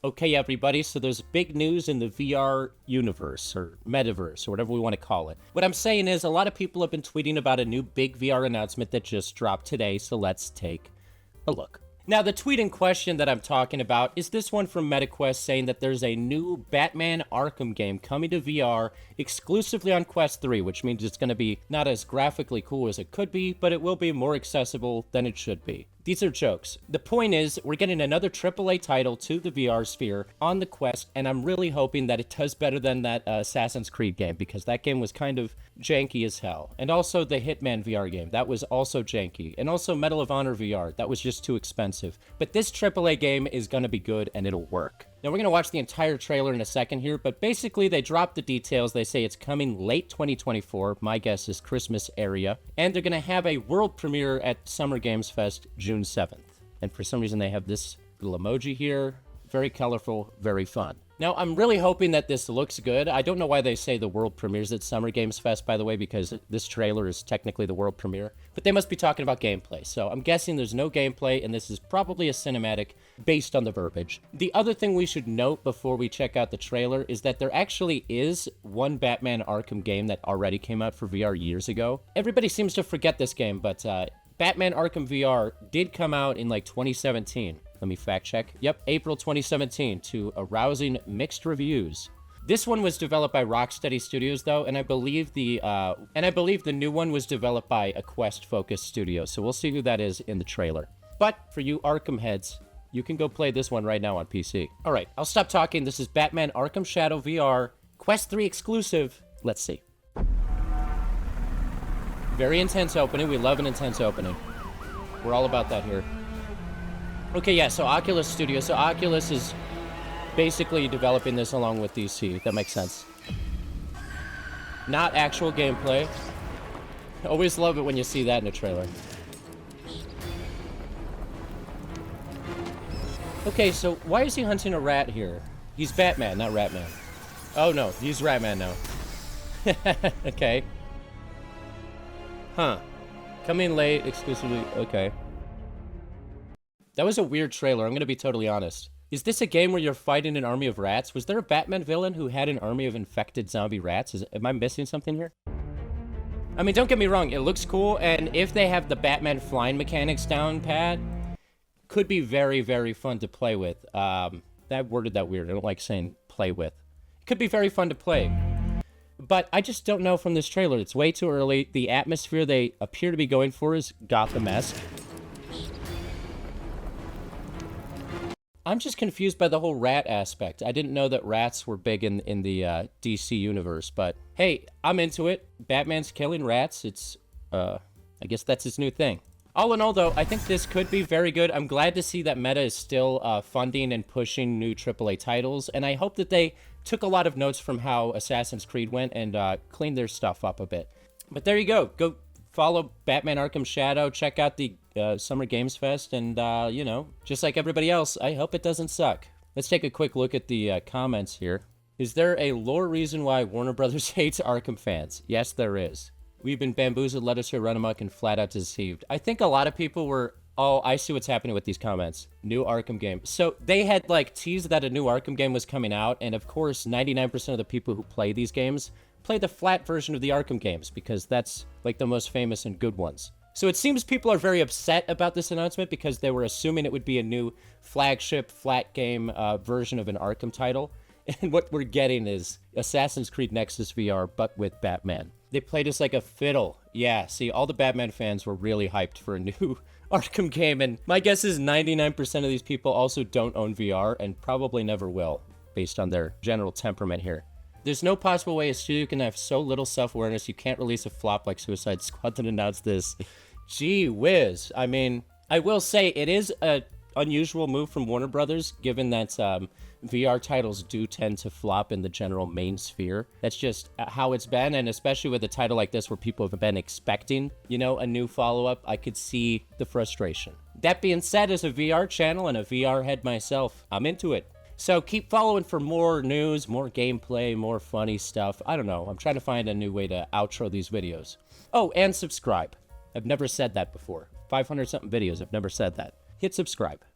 Okay, everybody, so there's big news in the VR universe, or metaverse, or whatever we want to call it. What I'm saying is, a lot of people have been tweeting about a new big VR announcement that just dropped today, so let's take a look. Now, the tweet in question that I'm talking about is this one from MetaQuest saying that there's a new Batman Arkham game coming to VR exclusively on Quest 3, which means it's going to be not as graphically cool as it could be, but it will be more accessible than it should be. These are jokes. The point is, we're getting another AAA title to the VR sphere on the Quest, and I'm really hoping that it does better than that Assassin's Creed game, because that game was kind of janky as hell. And also the Hitman VR game, that was also janky. And also Medal of Honor VR, that was just too expensive. But this AAA game is going to be good, and it'll work. Now, we're going to watch the entire trailer in a second here, but basically they dropped the details. They say it's coming late 2024, my guess is Christmas area, and they're going to have a world premiere at Summer Games Fest June 7th. And for some reason they have this little emoji here. Very colorful, very fun. Now, I'm really hoping that this looks good. I don't know why they say the world premieres at Summer Games Fest, by the way, because this trailer is technically the world premiere. But they must be talking about gameplay. So I'm guessing there's no gameplay, and this is probably a cinematic based on the verbiage. The other thing we should note before we check out the trailer is that there actually is one Batman Arkham game that already came out for VR years ago. Everybody seems to forget this game, but Batman Arkham VR did come out in like 2017. Let me fact check. Yep, April 2017 to a rousing mixed reviews. This one was developed by Rocksteady Studios though, and I believe the new one was developed by a Quest-focused studio. So we'll see who that is in the trailer. But for you Arkham heads, you can go play this one right now on PC. All right, I'll stop talking. This is Batman Arkham Shadow VR, Quest 3 exclusive. Let's see. Very intense opening. We love an intense opening. We're all about that here. Okay, yeah, so Oculus Studio. So Oculus is basically developing this along with DC. That makes sense. Not actual gameplay. Always love it when you see that in a trailer. Okay, so why is he hunting a rat here? He's Batman, not Ratman. Oh, no, he's Ratman now. Okay. Huh. Coming late, exclusively... Okay. That was a weird trailer, I'm gonna be totally honest. Is this a game where you're fighting an army of rats? Was there a Batman villain who had an army of infected zombie rats? Am I missing something here? I mean, don't get me wrong, it looks cool, and if they have the Batman flying mechanics down pat, could be very, very fun to play with. That worded that weird, I don't like saying play with. Could be very fun to play. But I just don't know from this trailer, it's way too early. The atmosphere they appear to be going for is Gotham-esque. I'm just confused by the whole rat aspect. I didn't know that rats were big in the DC universe, but hey, I'm into it. Batman's killing rats. It's, I guess that's his new thing. All in all, though, I think this could be very good. I'm glad to see that Meta is still funding and pushing new AAA titles, and I hope that they took a lot of notes from how Assassin's Creed went and cleaned their stuff up a bit. But there you go. Go follow Batman Arkham Shadow, check out the Summer Games Fest, and, you know, just like everybody else, I hope it doesn't suck. Let's take a quick look at the comments here. Is there a lore reason why Warner Brothers hates Arkham fans? Yes, there is. We've been bamboozled, let us here run amok, and flat out deceived. I think a lot of people were, oh, I see what's happening with these comments. New Arkham game. So they had, like, teased that a new Arkham game was coming out, and of course, 99% of the people who play these games play the flat version of the Arkham games, because that's, like, the most famous and good ones. So it seems people are very upset about this announcement because they were assuming it would be a new flagship, flat game version of an Arkham title. And what we're getting is Assassin's Creed Nexus VR, but with Batman. They played us like a fiddle. Yeah, see, all the Batman fans were really hyped for a new Arkham game, and my guess is 99% of these people also don't own VR and probably never will, based on their general temperament here. There's no possible way a studio can have so little self-awareness you can't release a flop like Suicide Squad and announce this. Gee whiz. I mean, I will say it is an unusual move from Warner Brothers, given that VR titles do tend to flop in the general main sphere. That's just how it's been, and especially with a title like this where people have been expecting, you know, a new follow-up, I could see the frustration. That being said, as a VR channel and a VR head myself, I'm into it. So keep following for more news, more gameplay, more funny stuff. I don't know. I'm trying to find a new way to outro these videos. Oh, and subscribe. I've never said that before. 500-something videos. I've never said that. Hit subscribe.